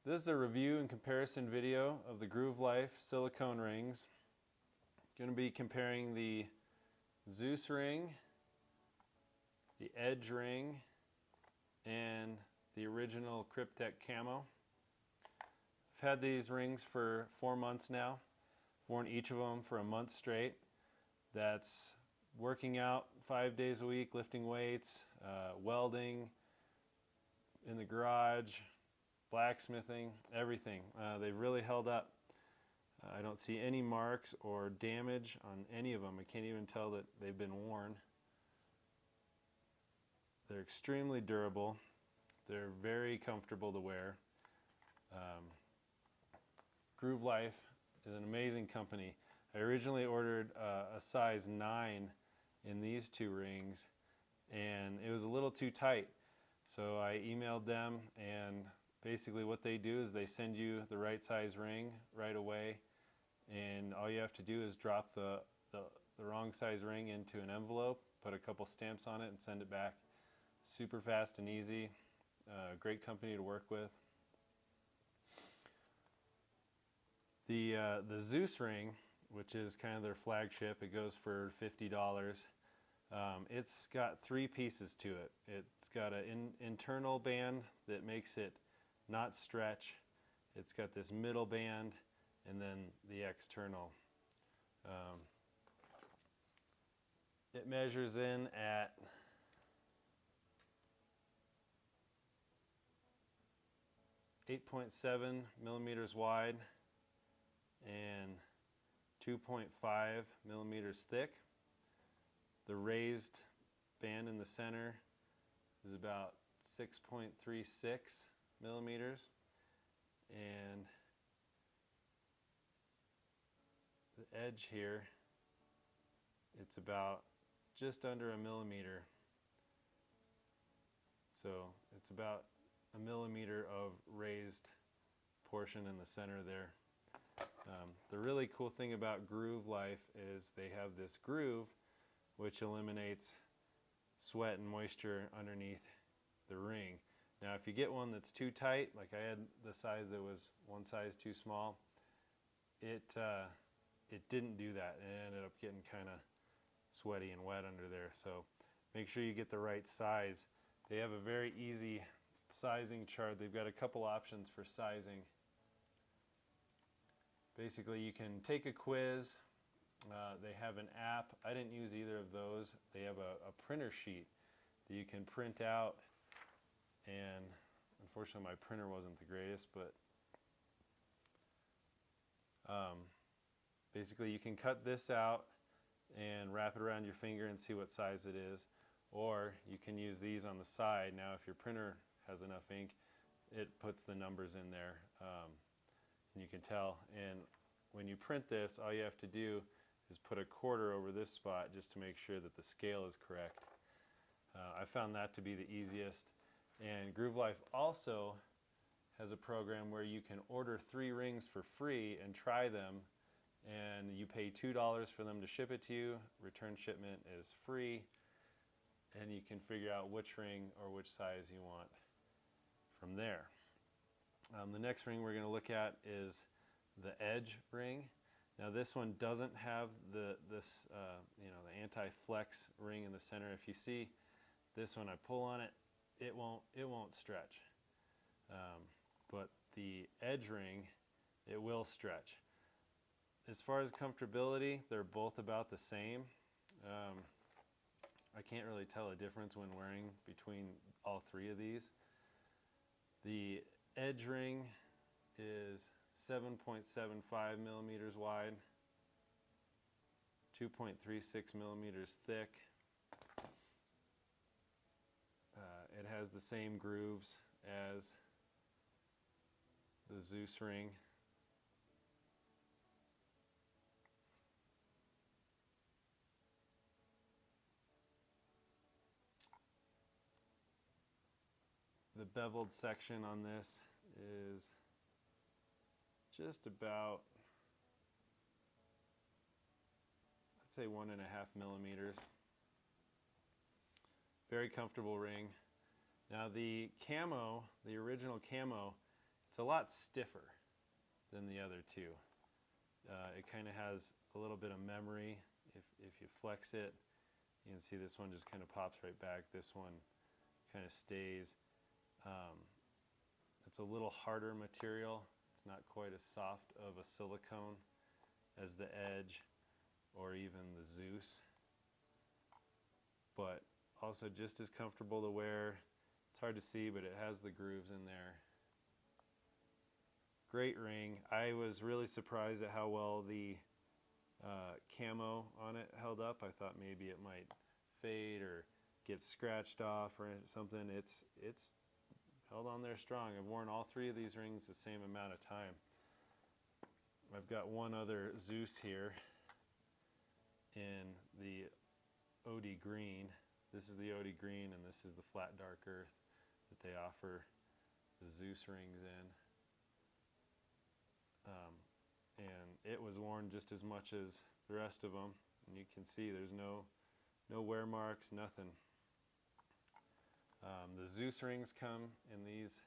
This is a review and comparison video of the Groove Life silicone rings. Going to be comparing the Zeus ring, the Edge ring, and the original Kryptek camo. I've had these rings for 4 months now. Worn each of them for a month straight. That's working out 5 days a week, lifting weights, welding in the garage, blacksmithing, everything. They've really held up. I don't see any marks or damage on any of them. I can't even tell that they've been worn. They're extremely durable. They're very comfortable to wear. Groove Life is an amazing company. I originally ordered a size 9 in these two rings, and it was a little too tight. So I emailed them, and basically what they do is they send you the right size ring right away, and all you have to do is drop the wrong size ring into an envelope, put a couple stamps on it, and send it back. Super fast and easy. Great company to work with. The Zeus ring, which is kind of their flagship, it goes for $50. It's got 3 pieces to it. It's got an internal band that makes it not stretch. It's got this middle band, and then the external. It measures in at 8.7 millimeters wide and 2.5 millimeters thick. The raised band in the center is about 6.36 millimeters, and the edge here, it's about just under a millimeter. So it's about a millimeter of raised portion in the center there. The really cool thing about Groove Life is they have this groove which eliminates sweat and moisture underneath the ring. Now if you get one that's too tight, like I had the size that was one size too small, it didn't do that. It ended up getting kind of sweaty and wet under there. So make sure you get the right size. They have a very easy sizing chart. They've got a couple options for sizing. Basically you can take a quiz. They have an app. I didn't use either of those. They have a printer sheet that you can print out, and unfortunately my printer wasn't the greatest, but basically you can cut this out and wrap it around your finger and see what size it is, or you can use these on the side. Now if your printer has enough ink, it puts the numbers in there, and you can tell. And when you print this, all you have to do is put a quarter over this spot just to make sure that the scale is correct. I found that to be the easiest. And Groove Life also has a program where you can order 3 rings for free and try them, and you pay $2 for them to ship it to you. Return shipment is free, and you can figure out which ring or which size you want from there. The next ring we're going to look at is the Edge ring. Now this one doesn't have the anti-flex ring in the center. If you see this one, I pull on it, it won't stretch. But the Edge ring, it will stretch. As far as comfortability, they're both about the same. I can't really tell a difference when wearing between all 3 of these. The Edge ring is 7.75 millimeters wide, 2.36 millimeters thick. It has the same grooves as the Zeus ring. The beveled section on this is just about, I'd say 1.5 millimeters. Very comfortable ring. Now the camo, the original camo, It's a lot stiffer than the other two. It kind of has a little bit of memory. If you flex it, you can see this one just kind of pops right back. This one kind of stays. It's a little harder material. It's not quite as soft of a silicone as the Edge or even the Zeus, but also just as comfortable to wear. It's hard to see, but it has the grooves in there. Great ring. I was really surprised at how well the camo on it held up. I thought maybe it might fade or get scratched off or something. It's held on there strong. I've worn all three of these rings the same amount of time. I've got one other Zeus here in the OD green. This is the OD green, and this is the flat dark earth that they offer the Zeus rings in. And it was worn just as much as the rest of them, and you can see there's no wear marks, nothing. The Zeus rings come in these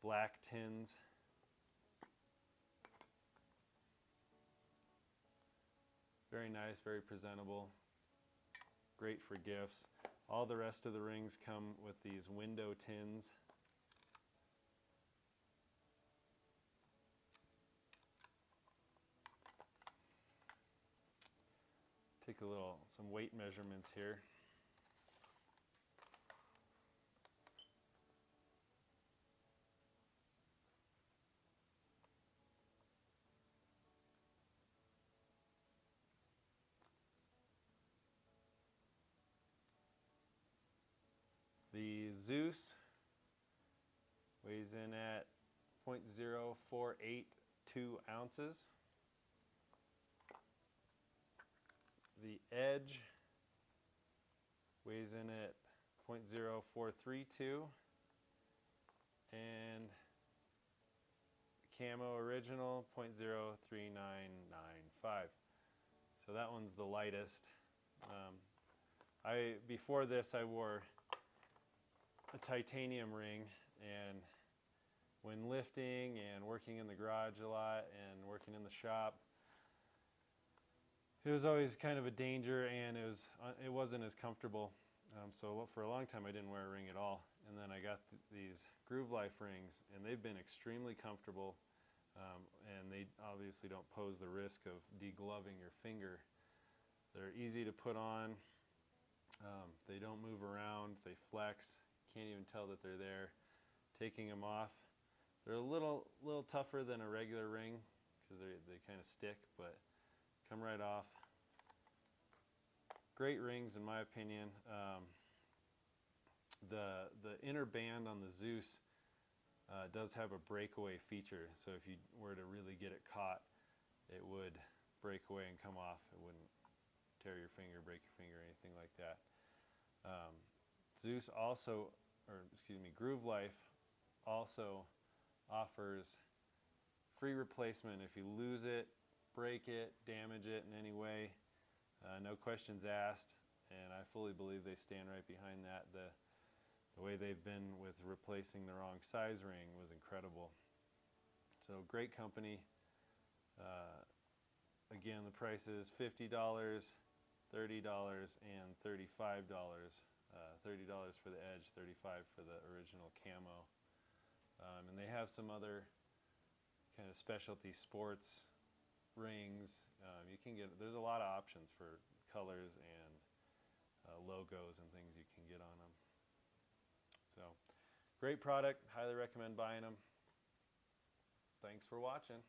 black tins. Very nice, very presentable, great for gifts. All the rest of the rings come with these window tins. Take some weight measurements here. The Zeus weighs in at 0.0482 ounces. The Edge weighs in at 0.0432, and Camo Original 0.03995. So that one's the lightest. Before this I wore a titanium ring, and when lifting and working in the garage a lot and working in the shop, it was always kind of a danger, and it wasn't as comfortable. So for a long time I didn't wear a ring at all, and then I got these Groove Life rings, and they've been extremely comfortable, and they obviously don't pose the risk of degloving your finger. They're easy to put on. They don't move around. They flex. Can't even tell that they're there. Taking them off, they're a little tougher than a regular ring because they kind of stick, but come right off. Great rings in my opinion. The inner band on the Zeus does have a breakaway feature, so if you were to really get it caught, it would break away and come off. It wouldn't tear your finger, break your finger, anything like that. Zeus also, Groove Life also offers free replacement if you lose it, break it, damage it in any way. No questions asked, and I fully believe they stand right behind that. The way they've been with replacing the wrong size ring was incredible. So great company. Again, the price is $50, $30, and $35. $30 for the Edge, $35 for the original camo. And they have some other kind of specialty sports rings. You can get, there's a lot of options for colors and logos and things you can get on them. So great product, highly recommend buying them. Thanks for watching.